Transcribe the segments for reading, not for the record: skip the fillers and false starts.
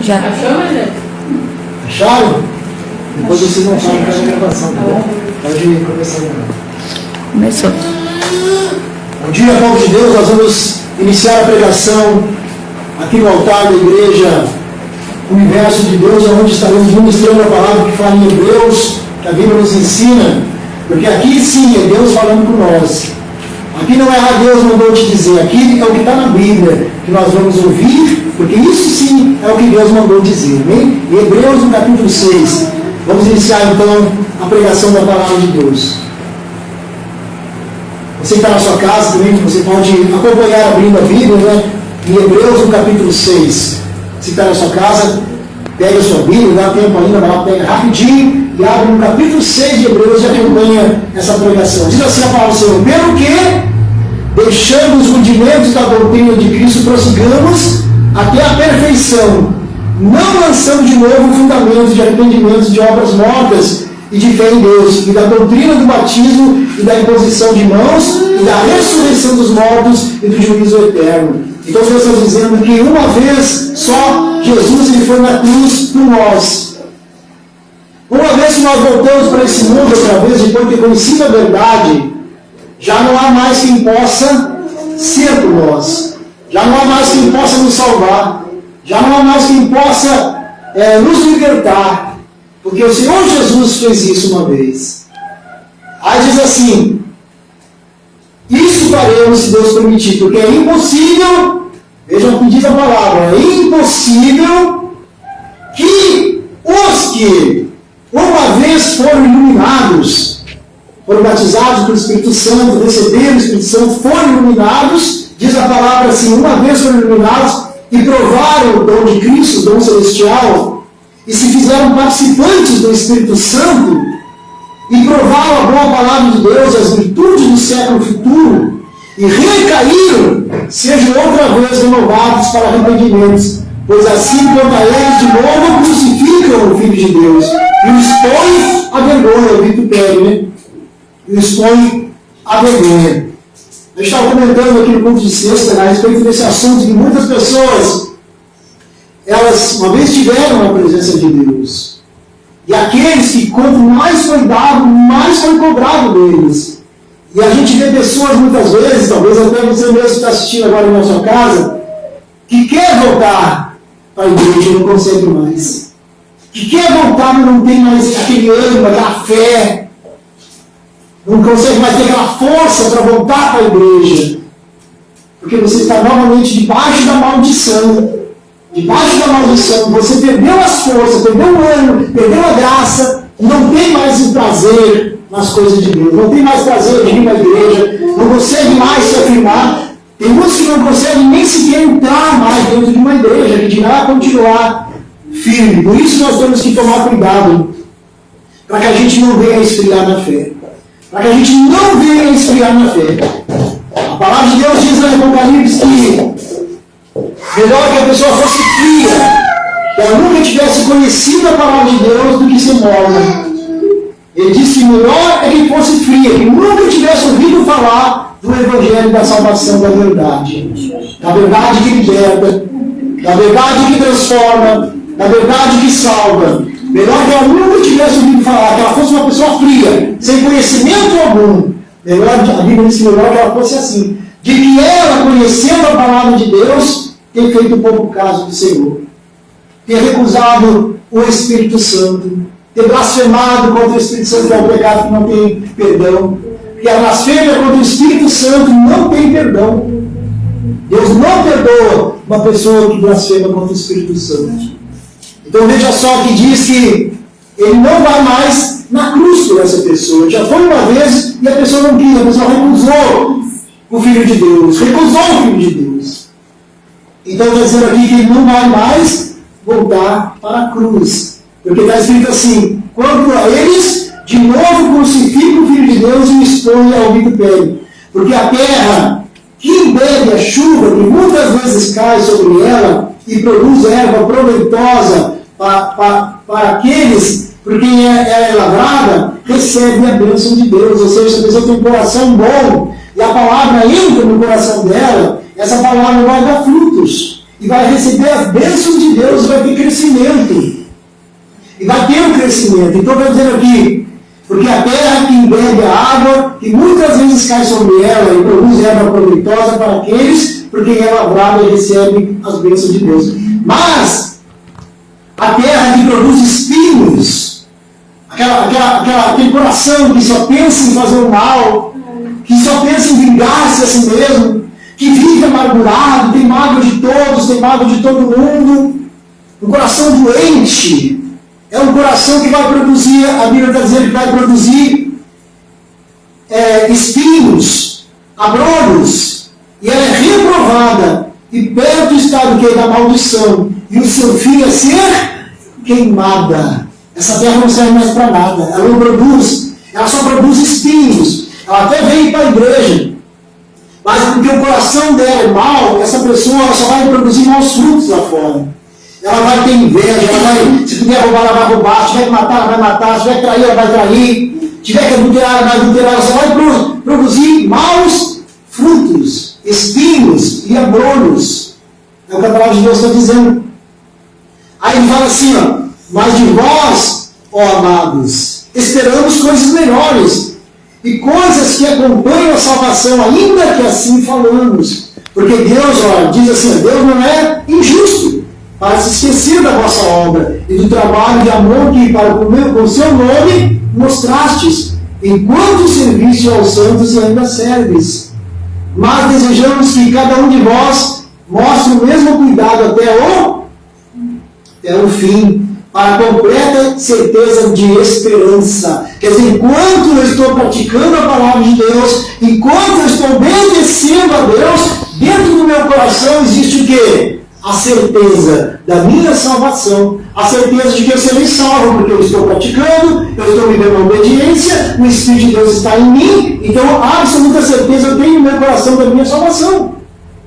Já. Achou, né? Acharam? Depois vocês não sabem cada gravação, tá bom? Pode começar agora. Começou. Bom dia, povo de Deus. Nós vamos iniciar a pregação aqui no altar da igreja Universo de Deus, onde estaremos ministrando a palavra que fala em Hebreus, que a Bíblia nos ensina, porque aqui sim é Deus falando com nós. Aqui não é Deus mandou te dizer, aqui é o que está na Bíblia, que nós vamos ouvir, porque isso sim é o que Deus mandou dizer. Amém? Em Hebreus, no capítulo 6, vamos iniciar então a pregação da palavra de Deus. Você que está na sua casa também, você pode acompanhar abrindo a Bíblia, né? Em Hebreus, no capítulo 6. Se está na sua casa, pega a sua Bíblia, dá tempo ainda, vai lá, pega rapidinho e abre no capítulo 6 de Hebreus e acompanha essa pregação. Diz assim a palavra do Senhor: pelo que, deixando os rudimentos da doutrina de Cristo, prossigamos até a perfeição, não lançando de novo o fundamento de arrependimento de obras mortas e de fé em Deus, e da doutrina do batismo e da imposição de mãos, e da ressurreição dos mortos e do juízo eterno. Então Deus está dizendo que uma vez só Jesus ele foi na cruz por nós. Uma vez que nós voltamos para esse mundo outra vez, depois de ter conhecido a verdade, já não há mais quem possa ser por nós. Já não há mais quem possa nos salvar. Já não há mais quem possa nos libertar. Porque o Senhor Jesus fez isso uma vez. Aí diz assim: isso faremos se Deus permitir, porque é impossível, vejam o que diz a palavra, é impossível que os que uma vez foram iluminados, foram batizados pelo Espírito Santo, receberam o Espírito Santo, foram iluminados, diz a palavra assim, uma vez foram iluminados e provaram o dom de Cristo, o dom celestial, e se fizeram participantes do Espírito Santo, e provaram a boa palavra de Deus, as virtudes do século futuro, e recaíram, sejam outra vez renovados para arrependimentos, pois assim quanto a eles de novo crucificam o Filho de Deus, e o expõem à vergonha, o vitupério, né? E o expõem à vergonha. Eu estava comentando aqui no culto de sexta, a respeito desse assunto, que muitas pessoas, elas uma vez tiveram a presença de Deus, e aqueles que quanto mais foi dado, mais foi cobrado deles. E a gente vê pessoas muitas vezes, talvez até você mesmo que está assistindo agora na sua casa, que quer voltar para a igreja e não consegue mais. Que quer voltar, mas não tem mais aquele ânimo, aquela fé. Não consegue mais ter aquela força para voltar para a igreja. Porque você está novamente debaixo da maldição. Debaixo da maldição, você perdeu as forças, perdeu o ânimo, perdeu a graça, não tem mais o prazer nas coisas de Deus, não tem mais prazer de ir na igreja, não consegue mais se afirmar. Tem muitos que não conseguem nem sequer entrar mais dentro de uma igreja, que dirá continuar firme. Por isso nós temos que tomar cuidado, para que a gente não venha esfriar na fé. Para que a gente não venha esfriar na fé. A palavra de Deus diz no Apocalipse que melhor que a pessoa fosse fria, que ela nunca tivesse conhecido a palavra de Deus, do que ser morna. Ele disse que melhor é que fosse fria, que nunca tivesse ouvido falar do Evangelho da salvação, da verdade que liberta, da verdade que transforma, da verdade que salva. Melhor que ela nunca tivesse ouvido falar, que ela fosse uma pessoa fria, sem conhecimento algum. Melhor, a Bíblia diz que melhor que ela fosse assim, de que ela, conhecendo a palavra de Deus, tem feito um pouco caso do Senhor, ter recusado o Espírito Santo, ter blasfemado contra o Espírito Santo, que é um pecado que não tem perdão, que a blasfêmia contra o Espírito Santo não tem perdão. Deus não perdoa uma pessoa que blasfema contra o Espírito Santo. Então veja só que diz que ele não vai mais na cruz por essa pessoa. Já foi uma vez e a pessoa não quis, a pessoa recusou o Filho de Deus, recusou o Filho de Deus. Então está dizendo aqui que ele não vai mais voltar para a cruz. Porque está escrito assim: quanto a eles, de novo crucificam o Filho de Deus e o expõem ao vitupério. Porque a terra que embebe a chuva, que muitas vezes cai sobre ela e produz erva proveitosa para aqueles por quem é lavrada, recebe a bênção de Deus. Ou seja, se a pessoa tem um coração bom e a palavra entra no coração dela, essa palavra vai dar frutos. E vai receber as bênçãos de Deus, vai ter crescimento. E vai ter um crescimento. Então, eu estou dizendo aqui, porque a terra que bebe a água, que muitas vezes cai sobre ela e produz erva proveitosa para aqueles, porque é lavrada e recebe as bênçãos de Deus. Mas, a terra que produz espinhos, aquele coração que só pensa em fazer o mal, que só pensa em vingar-se a si mesmo, que vive amargurado, tem mágoa de todos, tem mágoa de todo mundo, um coração doente, é um coração que vai produzir, a Bíblia está dizendo que vai produzir espinhos, abrolhos, e ela é reprovada, e perto está do que? Da maldição, e o seu fim é ser queimada. Essa terra não serve mais para nada, ela não produz, ela só produz espinhos, ela até vem para a igreja, mas porque o coração dela é mau, essa pessoa só vai produzir maus frutos lá fora. Ela vai ter inveja, ela vai, se puder roubar, ela vai roubar, se tiver que matar, ela vai matar, se tiver que trair, ela vai trair, se tiver que adulterar, ela vai adulterar, ela só vai produzir maus frutos, espinhos e abrolhos. É o que a palavra de Deus está dizendo. Aí ele fala assim, ó, mas de vós, ó amados, esperamos coisas melhores e coisas que acompanham a salvação, ainda que assim falamos. Porque Deus, ó, diz assim, Deus não é injusto para se esquecer da vossa obra e do trabalho de amor que para com o seu nome mostrastes, enquanto serviste aos santos e ainda serves. Mas desejamos que cada um de vós mostre o mesmo cuidado até o fim, para a completa certeza de esperança. Quer dizer, enquanto eu estou praticando a palavra de Deus, enquanto eu estou obedecendo a Deus, dentro do meu coração existe o quê? A certeza da minha salvação, a certeza de que eu serei salvo, porque eu estou praticando, eu estou vivendo a obediência, o Espírito de Deus está em mim, então absoluta certeza eu tenho no meu coração da minha salvação.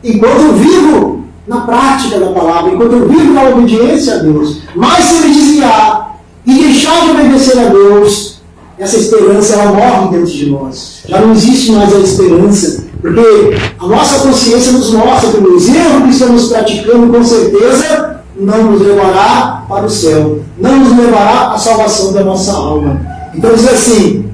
Enquanto eu vivo na prática da palavra, enquanto eu vivo na obediência a Deus. Mas se ele desviar e deixar de obedecer a Deus, essa esperança ela morre dentro de nós. Já não existe mais a esperança. Porque a nossa consciência nos mostra que os erros que estamos praticando, com certeza, não nos levará para o céu. Não nos levará à salvação da nossa alma. Então diz assim,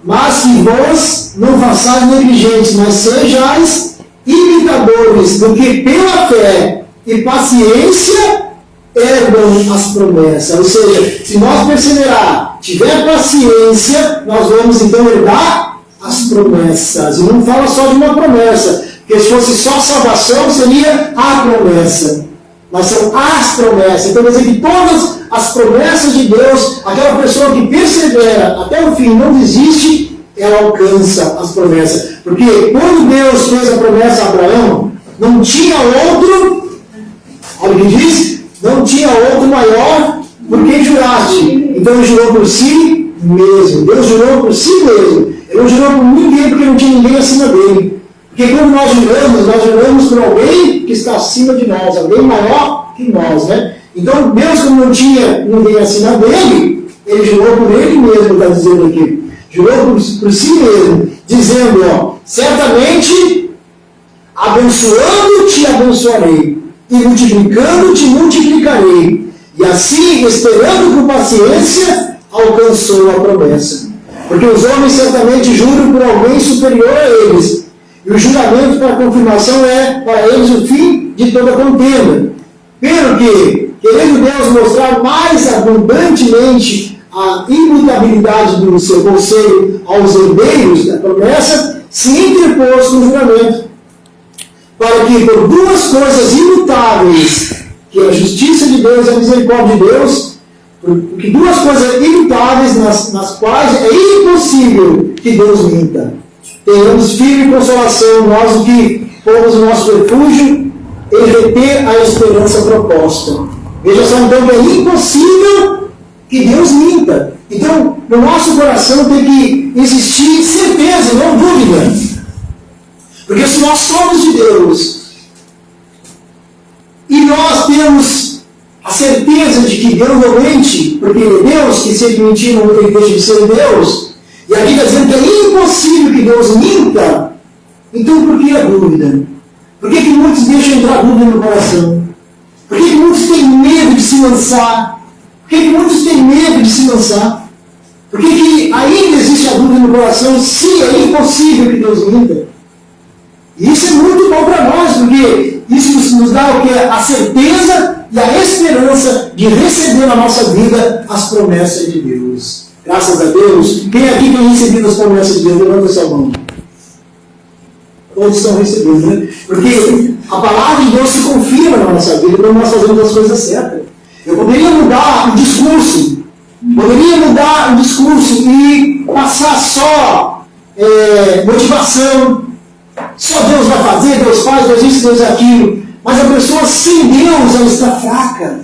mas que vós não façais negligentes, mas sejais imitadores do que pela fé e paciência herdam as promessas. Ou seja, se nós perseverar, tiver paciência, nós vamos então herdar as promessas. E não fala só de uma promessa, porque se fosse só salvação, seria a promessa. Mas são as promessas. Então, quer dizer que todas as promessas de Deus, aquela pessoa que persevera até o fim, não desiste, ela alcança as promessas. Porque quando Deus fez a promessa a Abraão, não tinha outro, olha o que diz, não tinha outro maior por quem juraste. Então ele jurou por si mesmo. Deus jurou por si mesmo. Ele não jurou por ninguém, porque não tinha ninguém acima dele. Porque quando nós juramos por alguém que está acima de nós, alguém maior que nós, né? Então Deus, como não tinha ninguém acima dele, ele jurou por ele mesmo, está dizendo aqui. Jurou por si mesmo, dizendo, ó, certamente, abençoando te abençoarei, e multiplicando te multiplicarei. E assim, esperando com paciência, alcançou a promessa. Porque os homens certamente juram por alguém superior a eles, e o juramento para a confirmação é para eles o fim de toda contenda. Pelo que, querendo Deus mostrar mais abundantemente a imutabilidade do seu conselho aos herdeiros da promessa, se interpôs com o juramento, para que por duas coisas imutáveis, que é a justiça de Deus e a misericórdia de Deus, porque duas coisas imutáveis nas quais é impossível que Deus minta, tenhamos firme consolação, nós que pomos o nosso refúgio em reter a esperança proposta. Veja só então que é impossível que Deus minta. Então, no nosso coração tem que existir certeza, não dúvida. Porque se nós somos de Deus e nós temos a certeza de que Deus não mente, porque Ele é Deus, que se Ele mentir não deixa de ser Deus, e aqui está dizendo que é impossível que Deus minta, Então por que a dúvida? Por que muitos deixam entrar dúvida no coração? Por que muitos têm medo de se lançar? Por que muitos têm medo de se lançar? Por que ainda existe a dúvida no coração se é impossível que Deus minta? E isso é muito bom para nós, porque isso nos dá o que? A certeza e a esperança de receber na nossa vida as promessas de Deus. Graças a Deus. Quem aqui tem recebido as promessas de Deus? Levanta sua mão. Todos estão recebendo, né? Porque a palavra de Deus se confirma na nossa vida quando nós fazemos as coisas certas. Eu poderia mudar o discurso, e passar só motivação, só Deus vai fazer, Deus faz, Deus isso, Deus aquilo. Mas a pessoa sem Deus, ela está fraca.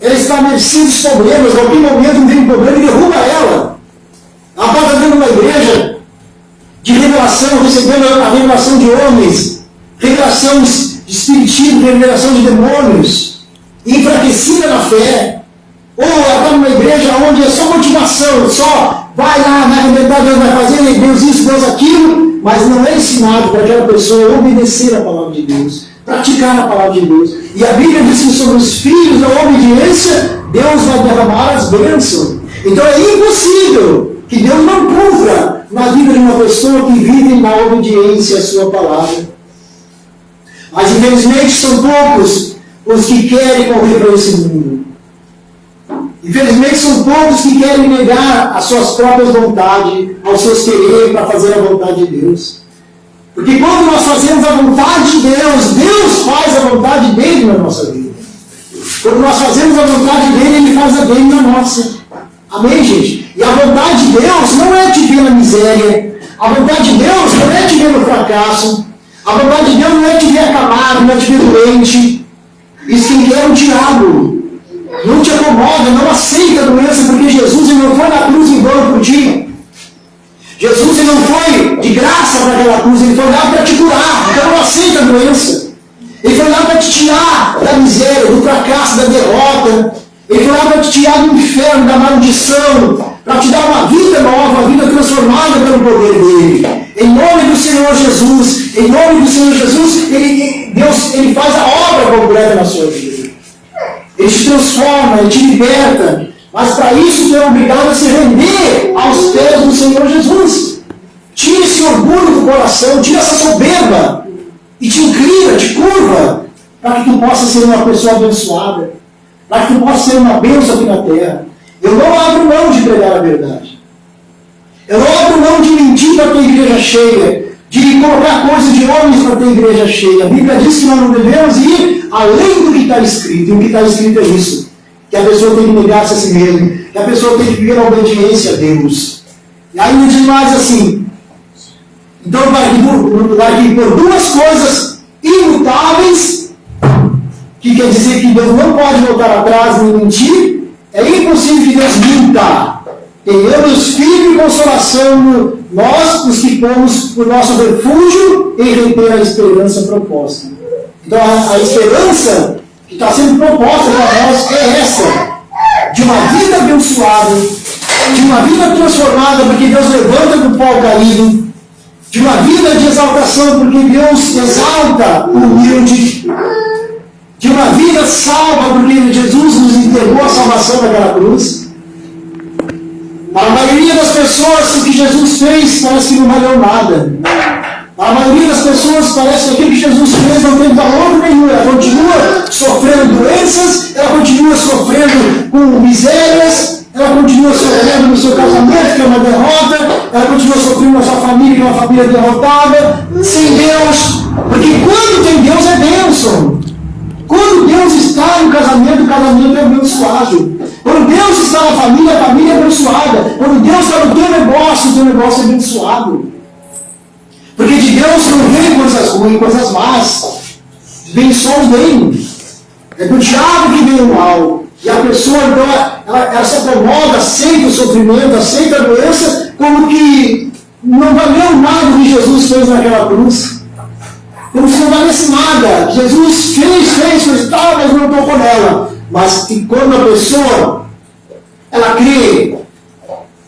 Ela está à mercê dos problemas. Em algum momento vem um problema e derruba ela. Ela pode estar dentro de uma igreja de revelação, recebendo a revelação de homens, revelação de espiritismo, revelação de demônios, enfraquecida na fé. Ou ela está numa igreja onde é só motivação, só vai lá, vai arrebentar, Deus vai fazer, Deus isso, Deus aquilo, mas não é ensinado para aquela pessoa obedecer a palavra de Deus, praticar a palavra de Deus. E a Bíblia diz que sobre os filhos da obediência, Deus vai derramar as bênçãos. Então é impossível que Deus não cumpra na vida de uma pessoa que vive na obediência à sua palavra. Mas infelizmente são poucos os que querem correr para esse mundo. Infelizmente são poucos que querem negar as suas próprias vontades, aos seus quereres para fazer a vontade de Deus. Porque quando nós fazemos a vontade de Deus, Deus faz a vontade dele na nossa vida. Quando nós fazemos a vontade dele, ele faz a dele na nossa. Amém, gente? E a vontade de Deus não é te ver na miséria. A vontade de Deus não é te ver no fracasso. A vontade de Deus não é te ver acamado, não é te ver doente. Isso quem quer é o diabo. Não te acomoda, não aceita a doença, porque Jesus ele não foi na cruz em vão por ti. Jesus ele não foi de graça para aquela cruz, ele foi lá para te curar. Então não aceita a doença. Ele foi lá para te tirar da miséria, do fracasso, da derrota. Ele foi lá para te tirar do inferno, da maldição, para te dar uma vida nova, uma vida transformada pelo poder dele. Em nome do Senhor Jesus, em nome do Senhor Jesus, Deus ele faz a obra completa na sua vida. Ele te transforma, ele te liberta. Mas para isso tu é obrigado a se render aos pés do Senhor Jesus. Tira esse orgulho do coração, tira essa soberba e te inclina, te curva, para que tu possa ser uma pessoa abençoada, para que tu possa ser uma bênção aqui na terra. Eu não abro mão de pregar a verdade. Eu não abro mão de mentir para ter igreja cheia, de colocar coisas de homens para ter igreja cheia. A Bíblia diz que nós não devemos ir além do que está escrito. E o que está escrito é isso: que a pessoa tem que negar-se a si mesmo, que a pessoa tem que viver a obediência a Deus. E ainda diz mais assim: então, para que por duas coisas imutáveis, que quer dizer que Deus não pode voltar atrás nem mentir, é impossível que Deus minta. Tenhamos firme consolação nós, os que pomos o nosso refúgio em reter a esperança proposta. Então a esperança que está sendo proposta para nós é essa: de uma vida abençoada, de uma vida transformada, porque Deus levanta do pó caído, de uma vida de exaltação, porque Deus exalta o humilde, de uma vida salva, porque Jesus nos entregou a salvação daquela cruz. Para a maioria das pessoas, o que Jesus fez parece que não valeu nada. Para a maioria das pessoas, parece que aquilo que Jesus fez não tem valor nenhum. Ela continua sofrendo doenças, ela continua sofrendo com misérias, ela continua sofrendo no seu casamento, que é uma derrota, ela continua sofrendo na sua família, que é uma família derrotada, sem Deus. Porque quando tem Deus é bênção. Quando Deus está no casamento, o casamento é abençoado. Quando Deus está na família, a família é abençoada. Quando Deus está no teu negócio, o teu negócio é abençoado. Porque de Deus não vem coisas ruins, coisas más. Vem só o bem. É do diabo que vem o mal. E a pessoa, então, ela se acomoda, aceita o sofrimento, aceita a doença, como que não valeu nada o que Jesus fez naquela cruz. Como se não valesse nada. Jesus fez tal, mas não tocou nela. Mas que quando a pessoa, ela crê,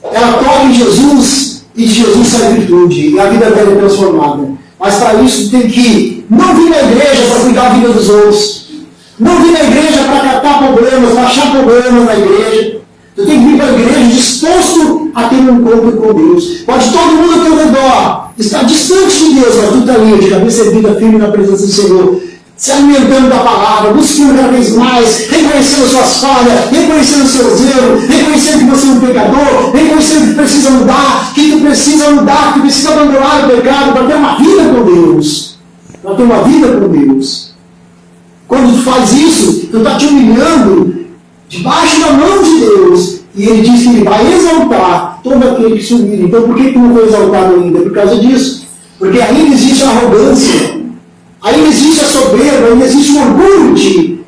ela toca em Jesus, e de Jesus sai virtude, e a vida dela é transformada. Mas para isso tem que não vir na igreja para cuidar da vida dos outros. Não vir na igreja para catar problemas, para achar problemas na igreja. Tu tem que vir para a igreja disposto a ter um encontro com Deus. Pode todo mundo ao teu redor estar distante de Deus, mas tu está ali, de cabeça erguida, firme na presença do Senhor, se alimentando da palavra, buscando cada vez mais, reconhecendo suas falhas, reconhecendo seus erros, reconhecendo que você é um pecador, reconhecendo que precisa mudar, que tu precisa mudar, que tu precisa abandonar o pecado para ter uma vida com Deus. Para ter uma vida com Deus. Quando tu faz isso, tu está te humilhando debaixo da mão de Deus. E Ele diz que Ele vai exaltar todo aquele que se humilha. Então por que tu não foi exaltado ainda? Por causa disso. Porque ainda existe a arrogância, ainda existe a soberba, ainda existe o orgulho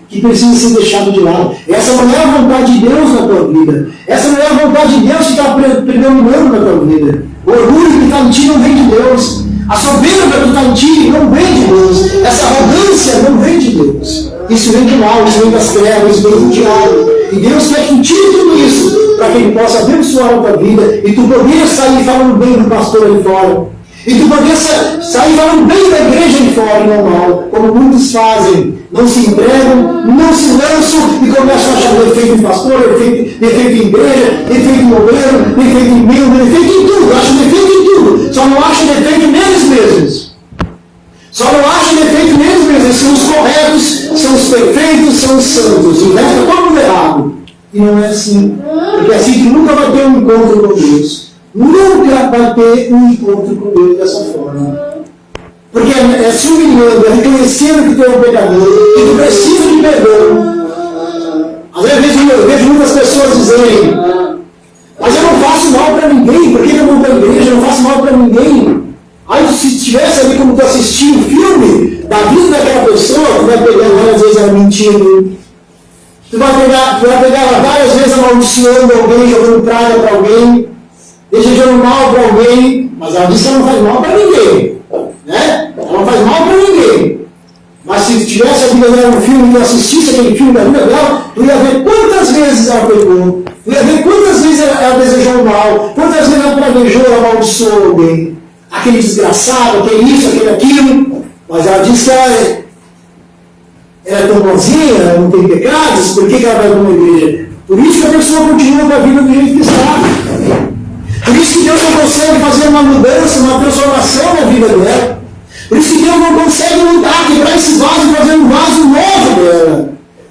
que precisa ser deixado de lado. Essa não é a vontade de Deus na tua vida. Essa não é a vontade de Deus que está predominando na tua vida. O orgulho que está em ti não vem de Deus. A soberba que está em ti não vem de Deus. Essa arrogância não vem de Deus. Isso vem do mal, isso vem das trevas, isso vem do diabo. E Deus quer que tire tudo isso para que Ele possa abençoar a tua vida e tu poder sair falando bem do pastor ali fora. E tu poder sair falando bem da igreja ali fora e não mal, como muitos fazem. Não se entregam, não se lançam e começam a achar defeito em pastor, defeito em igreja, defeito em obreiro, defeito em membro, defeito em tudo. Acham defeito em tudo. Só não acham defeito neles mesmos. Só não acham defeito neles mesmos. Eles são os corretos, são os perfeitos, são os santos. O resto é todo mundo errado. E não é assim. Porque assim tu nunca vai ter um encontro com Deus. Nunca vai ter um encontro com Deus dessa forma. Porque é se humilhando, é reconhecendo que tu é um pecador, que tu precisa de perdão. Às vezes eu vejo muitas pessoas dizerem: mas eu não faço mal para ninguém, por que eu vou para a igreja? Eu não faço mal para ninguém. Aí se estivesse ali como tu assistindo o filme da vida daquela pessoa, tu vai pegar várias vezes ela mentindo. Tu vai pegar ela várias vezes amaldiçoando alguém, jogando praga para alguém, desejando mal para alguém, mas ela disse que ela não faz mal para ninguém. Né? Ela não faz mal para ninguém. Mas se tivesse a vida dela no filme e tu assistisse aquele filme da vida dela, tu ia ver quantas vezes ela pegou, tu ia ver quantas vezes ela desejou mal, quantas vezes ela planejou, ela amaldiçoou alguém. Aquele desgraçado, aquele isso, aquele aquilo. Mas ela disse que ela é tão bonzinha, ela não tem pecados, por que ela vai para uma igreja? Por isso que a pessoa continua com a vida do jeito que está. Por isso que Deus não consegue fazer uma mudança, uma transformação na vida dela. Por isso que Deus não consegue mudar, quebrar esse vaso e fazer um vaso novo dela.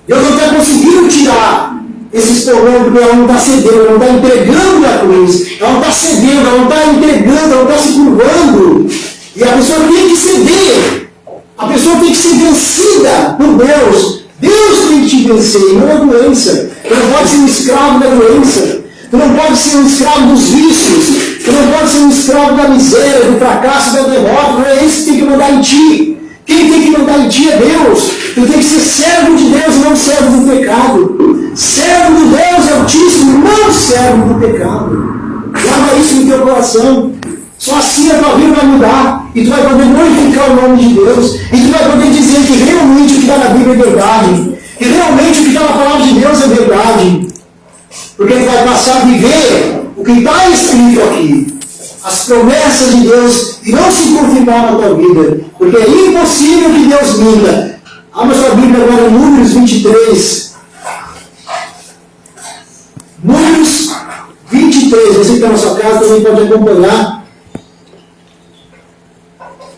Deus não está conseguindo tirar esses problemas porque ela não está cedendo, ela não está entregando a cruz. Ela não está cedendo, ela não está entregando, ela não está se curvando. E a pessoa tem que ceder. A pessoa tem que ser vencida por Deus. Deus tem que te vencer, não a doença. Tu não pode ser um escravo da doença. Tu não pode ser um escravo dos vícios. Tu não pode ser um escravo da miséria, do fracasso, da derrota. Não é esse que tem que mandar em ti. Quem tem que mandar em ti é Deus. Tu tem que ser servo de Deus e não servo do pecado. Servo de Deus Altíssimo, não servo do pecado. Guarda isso no teu coração. Só assim a tua vida vai mudar. E tu vai poder glorificar o nome de Deus. E tu vai poder dizer que realmente o que está na Bíblia é verdade. Que realmente o que está na palavra de Deus é verdade. Porque tu vai passar a viver o que está escrito aqui. As promessas de Deus irão se confirmar na tua vida. Porque é impossível que Deus minta. Abra sua Bíblia agora em Números 23. Números 23. Você que está na sua casa também pode acompanhar.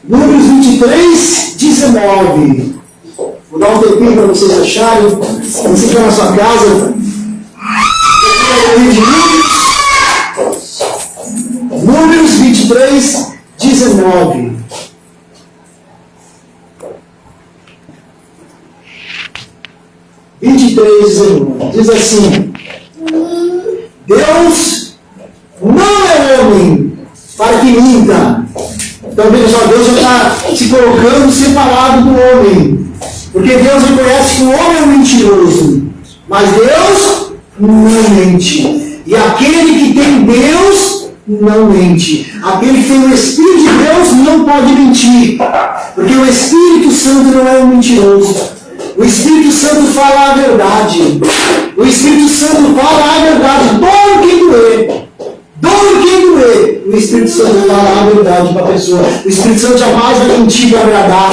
Números 23, 19. Vou dar um tempinho para vocês acharem. Você que está na sua casa. Números 23, 19. Diz assim: Deus não é homem para que minta. Então veja só, Deus já está se colocando separado do homem. Porque Deus reconhece que o homem é um mentiroso. Mas Deus não mente. E aquele que tem Deus não mente. Aquele que tem o Espírito de Deus não pode mentir. Porque o Espírito Santo não é um mentiroso. O Espírito Santo fala a verdade. O Espírito Santo fala a verdade. Dói quem doer. Dói dor em quem doer, o Espírito Santo vai falar a verdade para a pessoa. O Espírito Santo jamais vai mentir para agradar.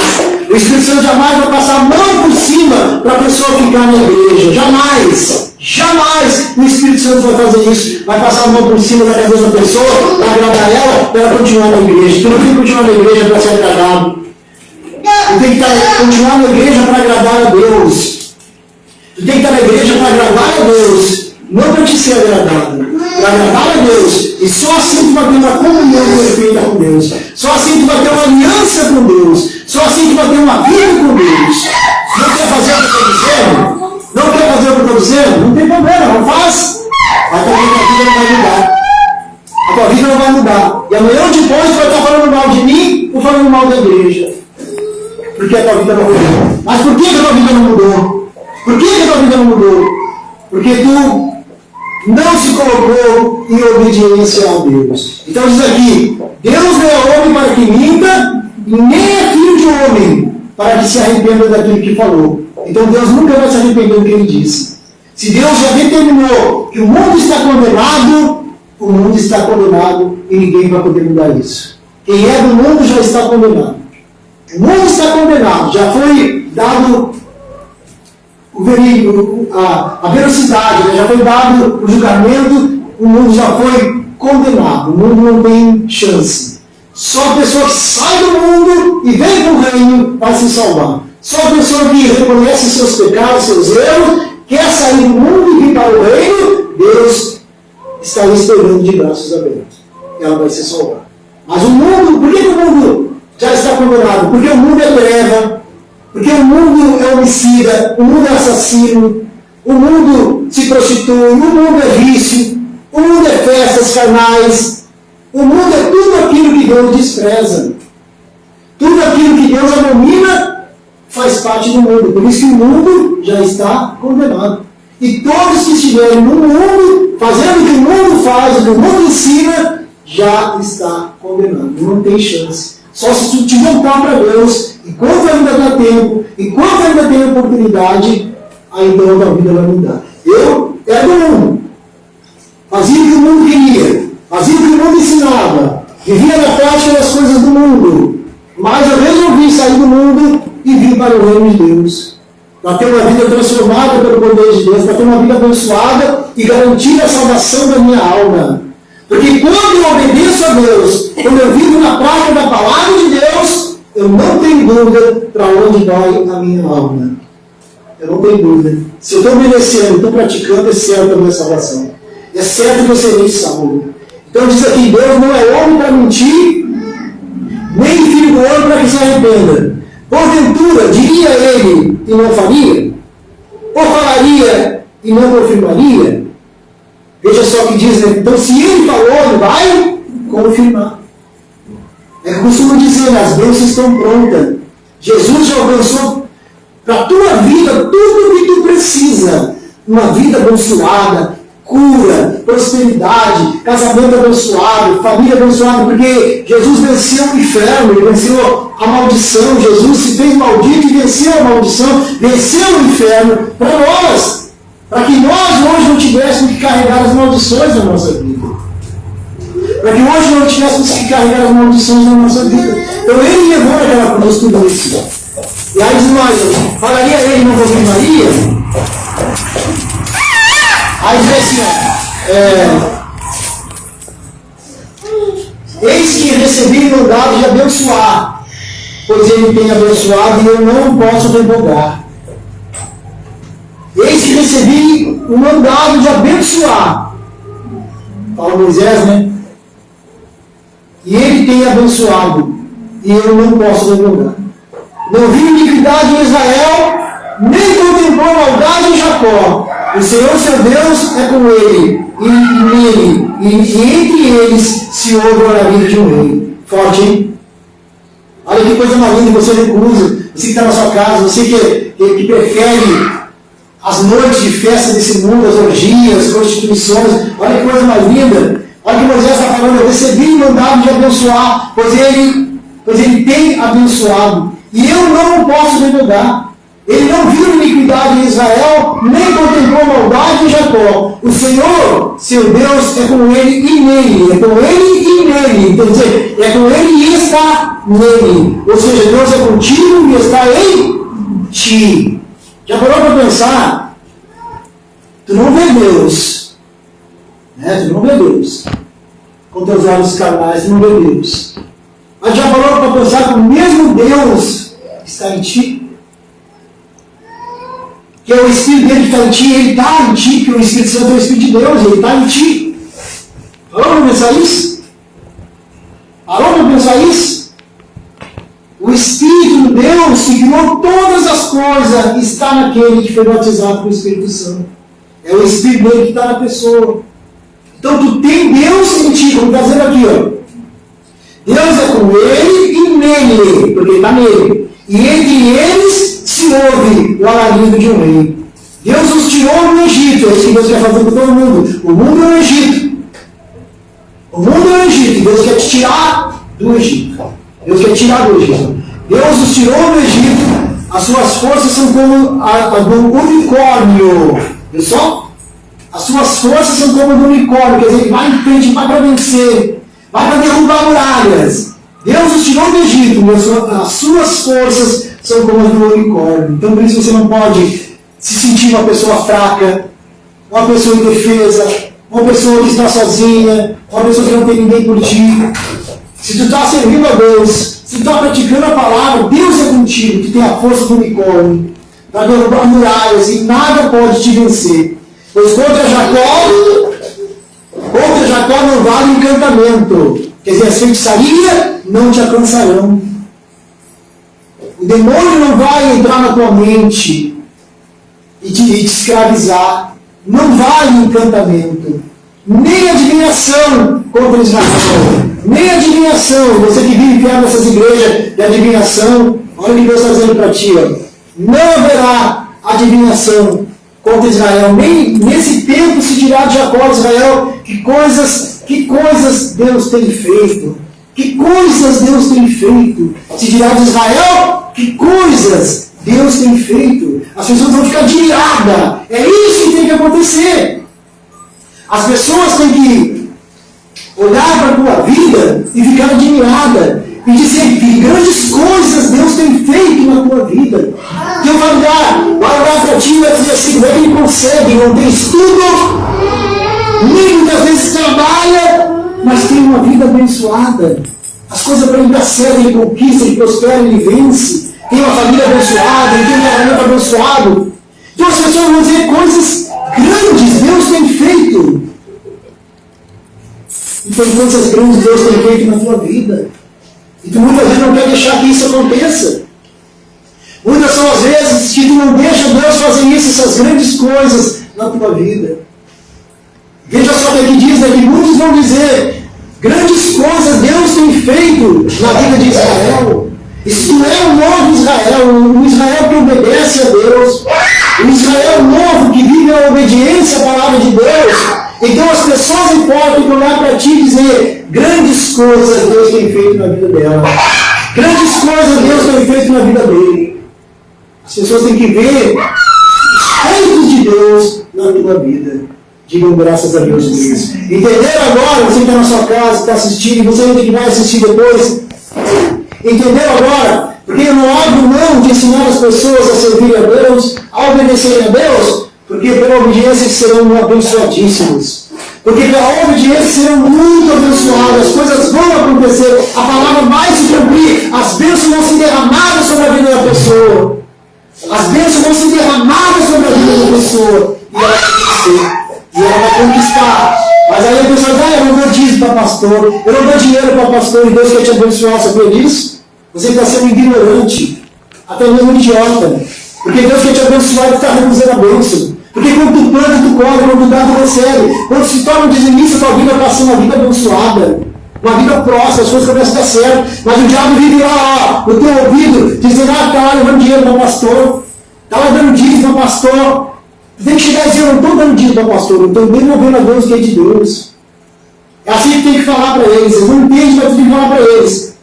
O Espírito Santo jamais vai passar a mão por cima para a pessoa ficar na igreja. Jamais. Jamais o Espírito Santo vai fazer isso. Vai passar a mão por cima da cabeça da pessoa para agradar ela, para ela continuar na igreja. Tu não tem que continuar na igreja para ser agradado. Tu tem que continuar na igreja para agradar a Deus. Tu tem que estar na igreja para agradar a Deus. Não para te ser agradado. Para agradar a Deus. E só assim tu vai ter uma comunhão perfeita com Deus. Só assim tu vai ter uma aliança com Deus. Só assim tu vai ter uma vida com Deus. Não quer fazer o que eu estou dizendo? Não quer fazer o que eu estou dizendo? Não tem problema, não faz. Mas também a tua vida não vai mudar. A tua vida não vai mudar. E amanhã ou depois tu vai estar falando mal de mim ou falando mal da igreja. Porque a tua vida não mudou. Mas por que a tua vida não mudou? Por que a tua vida não mudou? Porque tu não se colocou em obediência a Deus. Então diz aqui, Deus não é homem para que minta, e nem é filho de homem para que se arrependa daquilo que falou. Então Deus nunca vai se arrepender do que ele disse. Se Deus já determinou que o mundo está condenado, o mundo está condenado e ninguém vai poder mudar isso. Quem é do mundo já está condenado. O mundo está condenado, já foi dado a velocidade, já foi dado o julgamento, o mundo já foi condenado, o mundo não tem chance. Só a pessoa que sai do mundo e vem para o reino vai se salvar. Só a pessoa que reconhece seus pecados, seus erros, quer sair do mundo e vir para o reino, Deus está esperando de braços abertos. Ela vai se salvar. Mas o mundo, por que o mundo já está condenado? Porque o mundo é treva. Porque o mundo é homicida, o mundo é assassino, o mundo se prostitui, o mundo é vício, o mundo é festas carnais, o mundo é tudo aquilo que Deus despreza. Tudo aquilo que Deus abomina faz parte do mundo. Por isso que o mundo já está condenado. E todos que estiverem no mundo, fazendo o que o mundo faz, o que o mundo ensina, já está condenado. Não tem chance. Só se tu te voltar para Deus, enquanto ainda dá tempo, enquanto ainda tem oportunidade, aí então a tua vida vai mudar. Eu era do mundo. Fazia o que o mundo queria. Fazia o que o mundo ensinava. Vivia na prática das coisas do mundo. Mas eu resolvi sair do mundo e vir para o reino de Deus. Para ter uma vida transformada pelo poder de Deus, para ter uma vida abençoada e garantir a salvação da minha alma. Porque quando eu obedeço a Deus, quando eu vivo na prática da palavra de Deus, eu não tenho dúvida para onde vai a minha alma. Eu não tenho dúvida. Se eu estou obedecendo, estou praticando, é certo a minha salvação. É certo que eu serei salvo. Então diz aqui, Deus não é homem para mentir, nem filho do homem para que se arrependa. Porventura, diria ele e não faria? Ou falaria e não confirmaria? Veja só o que diz, né? Então se ele falou, ele vai confirmar. É que eu costumo dizer, as bênçãos estão prontas. Jesus já alcançou para a tua vida tudo o que tu precisa. Uma vida abençoada, cura, prosperidade, casamento abençoado, família abençoada, porque Jesus venceu o inferno, ele venceu a maldição, Jesus se fez maldito e venceu a maldição, venceu o inferno para nós. Para que nós hoje não tivéssemos que carregar as maldições da nossa vida. Para que hoje não tivéssemos que carregar as maldições da nossa vida. Então ele levou naquela cruz tudo isso. E aí diz Maria, falaria ele, não confirmaria? Aí diz assim, eis que recebi mandado de abençoar, pois ele tem abençoado e eu não posso revogar. Eis que recebi o mandado de abençoar. Fala Moisés, né? E ele tem abençoado. E eu não posso revogar. Não vi iniquidade em Israel, nem contemplou maldade em Jacó. O Senhor seu Deus é com ele, e nele, e entre eles se ouve a maravilha de um rei. Forte, hein? Olha que coisa mais linda, você recusa, você que está na sua casa, você que prefere as noites de festa desse mundo, as orgias, as prostituições, olha que coisa mais linda. Olha que Moisés está falando, eu recebi o mandado de abençoar, pois ele tem abençoado. E eu não posso revogar. Ele não viu iniquidade em Israel, nem contemplou maldade em Jacó. O Senhor, seu Deus, é com ele e nele. É com ele e nele. Quer dizer, é com ele e está nele. Ou seja, Deus é contigo e está em ti. Já parou para pensar? Tu não vê Deus. Né? Tu não vê Deus. Com teus olhos carnais, tu não vê Deus. Mas já parou para pensar que o mesmo Deus está em ti? Que é o Espírito dele que está em ti, ele está em ti, que o Espírito Santo é o Espírito de Deus, ele está em ti. Parou para pensar isso? Parou para pensar isso? O Espírito de Deus que criou todas as coisas está naquele que foi batizado com o Espírito Santo. É o Espírito dele que está na pessoa. Então tu tem Deus em ti, como está dizendo aqui, ó. Deus é com ele e nele, porque está nele. E entre eles se ouve o alarido de um rei. Deus os tirou do Egito, é isso que Deus quer fazer com todo mundo. O mundo é o Egito. O mundo é o Egito, Deus quer te tirar do Egito. Deus quer tirar do Egito. Deus os tirou do Egito, as suas forças são como a do unicórnio. Viu só? As suas forças são como a do unicórnio, quer dizer, ele vai em frente, vai para vencer, vai para derrubar muralhas. Deus os tirou do Egito, mas as suas forças são como as do unicórnio. Então por isso você não pode se sentir uma pessoa fraca, uma pessoa indefesa, uma pessoa que está sozinha, uma pessoa que não tem ninguém por ti. Se tu está servindo a Deus, se tu está praticando a palavra, Deus é contigo, tu tem a força do unicórnio para derrubar muralhas e nada pode te vencer. Pois contra Jacó não vale encantamento. Quer dizer, as feitiçarias não te alcançarão. O demônio não vai entrar na tua mente e te escravizar. Não vale encantamento. Nem adivinhação contra Israel. Nem adivinhação. Você que vive enfiado nessas igrejas de adivinhação, olha o que Deus está dizendo para ti. Ó. Não haverá adivinhação contra Israel. Nem nesse tempo se dirá de Jacó, Israel, que coisas Deus tem feito. Que coisas Deus tem feito. Se dirá de Israel, que coisas Deus tem feito. As pessoas vão ficar admiradas. É isso que tem que acontecer. As pessoas têm que olhar para a tua vida e ficar admiradas. E dizer que grandes coisas Deus tem feito na tua vida. Deus vai olhar para ti e vai dizer assim, como é que ele consegue? Não tem estudo, nem muitas vezes trabalha, mas tem uma vida abençoada. As coisas para ele dar certo, ele conquista, ele prospera, ele vence. Tem uma família abençoada, ele tem um casamento abençoado. Então as pessoas vão dizer coisas grandes Deus tem feito. E foi coisas grandes Deus tem feito na tua vida. E tu muitas vezes não quer deixar que isso aconteça. Muitas são as vezes que tu não deixa Deus fazer isso, essas grandes coisas na tua vida. Veja só o que aqui diz, que muitos vão dizer, grandes coisas Deus tem feito na vida de Israel. E se tu é o novo Israel, o Israel que obedece a Deus, o Israel novo que vive a obediência à palavra de Deus, então as pessoas importam olhar para ti e dizer, grandes coisas Deus tem feito na vida dela. Grandes coisas Deus tem feito na vida dele. As pessoas têm que ver os feitos de Deus na tua vida. Digam graças a Deus por isso. Entenderam agora? Você que está na sua casa, está assistindo, e você ainda que vai assistir depois. Entenderam agora? Porque eu não abro mão de ensinar as pessoas a servirem a Deus, a obedecerem a Deus, porque pela obediência que serão abençoadíssimos. Porque pela obediência serão muito abençoados, as coisas vão acontecer, a palavra vai se cumprir, as bênçãos vão ser derramadas sobre a vida da pessoa. As bênçãos vão ser derramadas sobre a vida da pessoa. E ela vai crescer. E ela vai conquistar. Mas aí a pessoa diz, eu não dou dízimo para pastor, eu não dou dinheiro para pastor e Deus quer te abençoar, sabia disso? Você está sendo ignorante, até mesmo idiota. Porque Deus quer te abençoar e está reduzendo a bênção. Porque quando tu planta, tu colhe, quando tu dá, tu recebe. Quando se torna um dizimista, tua vida passa uma vida abençoada. Uma vida próxima, as coisas começam a dar certo. Mas o diabo vive lá, ó, no teu ouvido, dizendo, está lá levando dinheiro para o pastor, está lá dando dízimo para o pastor. Tu tem que chegar e dizer, eu não estou dando dízimo para o pastor, eu estou nem movendo a Deus que é de Deus. É assim que tem que falar para eles. Eles não entendem, mas tu tem que falar para eles.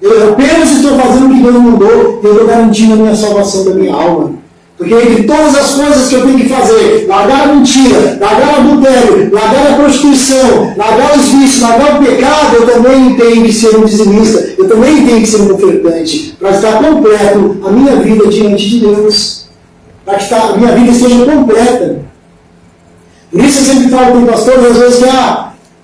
Eu apenas estou fazendo o que Deus mandou e eu estou garantindo a minha salvação da minha alma. Porque entre todas as coisas que eu tenho que fazer, largar a mentira, largar o adultério, largar a prostituição, largar os vícios, largar o pecado, eu também tenho que ser um dizimista, eu também tenho que ser um ofertante, para estar completo a minha vida diante de Deus, para que a minha vida esteja completa. Por isso eu sempre falo com o pastor, às vezes, que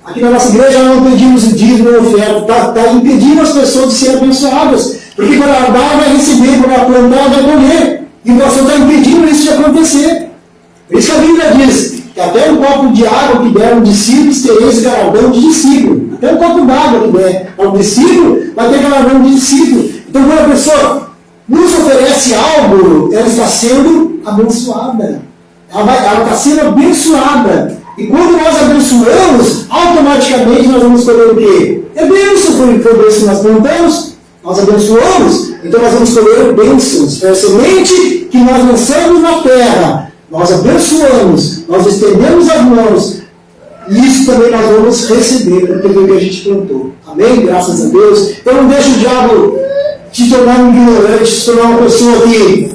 aqui na nossa igreja não pedimos o dízimo e oferta, está impedindo as pessoas de serem abençoadas, porque quando ela dá, vai receber, quando ela plantar, vai colher. E o pastor está impedindo isso de acontecer. Por isso que a Bíblia diz que até um copo de água que der um discípulo, tereis galardão de discípulo. Até um copo d'água que der ao discípulo, vai ter galardão de discípulo. Então, quando a pessoa nos oferece algo, ela está sendo abençoada. Ela está sendo abençoada. E quando nós abençoamos, automaticamente nós vamos colher o quê? É bênção, foi bênção que nós plantamos. Nós abençoamos, então nós vamos colher bênçãos. É a semente que nós lançamos na terra. Nós abençoamos, nós estendemos as mãos. E isso também nós vamos receber, porque foi o que a gente plantou. Amém? Graças a Deus. Então não deixe o diabo te tornar um ignorante, te tornar uma pessoa que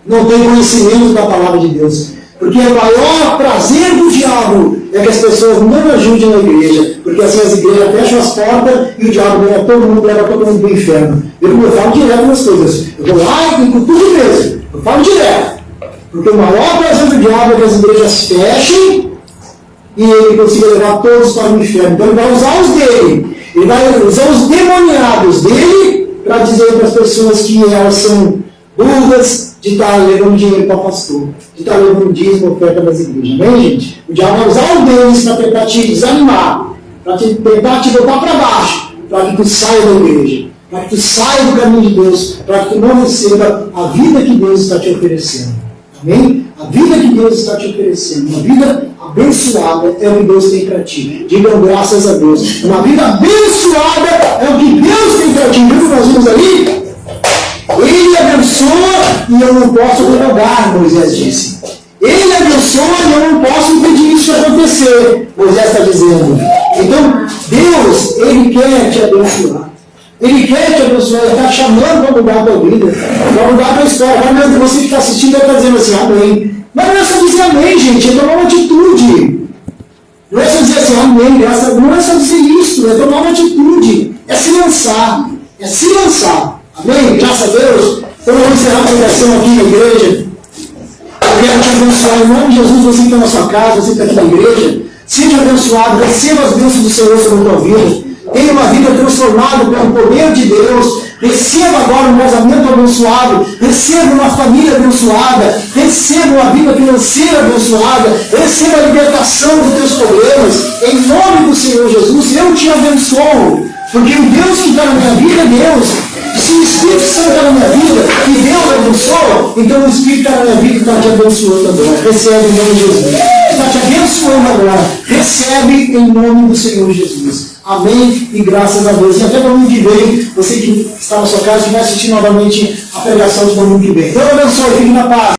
não tem conhecimento da palavra de Deus. Porque o maior prazer do diabo é que as pessoas não ajudem na igreja. Porque assim as igrejas fecham as portas e o diabo leva todo mundo para o inferno. Eu falo direto nas coisas. Eu vou lá e com tudo mesmo. Eu falo direto. Porque o maior prazer do diabo é que as igrejas fechem e ele consiga levar todos para o inferno. Então ele vai usar os dele. Ele vai usar os demoniados dele para dizer para as pessoas que elas são burras de estar levando dinheiro para o pastor, de estar levando dízimo, oferta das igrejas. Amém, gente? O diabo vai usar o deles para tentar te desanimar, para tentar te botar para baixo, para que tu saia da igreja, para que tu saia do caminho de Deus, para que tu não receba a vida que Deus está te oferecendo. Amém? A vida que Deus está te oferecendo, uma vida abençoada é o que Deus tem para ti. Digam graças a Deus. Uma vida abençoada é o que Deus tem para ti. Viu que nós vimos ali? Ele abençoa e eu não posso revogar, Moisés disse. Ele abençoa e eu não posso impedir isso de acontecer, Moisés está dizendo. Então, Deus, Ele quer te abençoar. Ele quer te abençoar, Ele está chamando para mudar a tua vida, para mudar a tua história. Mas você que está assistindo está dizendo assim, amém. Mas não é só dizer amém, gente, é tomar uma atitude. Não é só dizer assim, amém, graças, não é só dizer isso, é tomar uma atitude. É se lançar, é se lançar. Amém? Graças a Deus. Então vamos encerrar a pregação aqui na igreja. Eu quero te abençoar em nome de Jesus, você que está na sua casa, você que está aqui na igreja. Seja abençoado, receba as bênçãos do Senhor sobre a tua vida. Tenha uma vida transformada pelo poder de Deus. Receba agora um casamento abençoado. Receba uma família abençoada. Receba uma vida financeira abençoada. Receba a libertação dos teus problemas. Em nome do Senhor Jesus, eu te abençoo. Porque o Deus que está na minha vida é Deus. Se o Espírito Santo está na minha vida e Deus abençoa, então o Espírito está na minha vida e está te abençoando agora. Recebe em nome de Jesus. Está te abençoando agora. Recebe em nome do Senhor Jesus. Amém e graças a Deus. E até domingo que vem, você que está na sua casa, vai assistir novamente a pregação de domingo que vem. Então abençoe, fique na paz.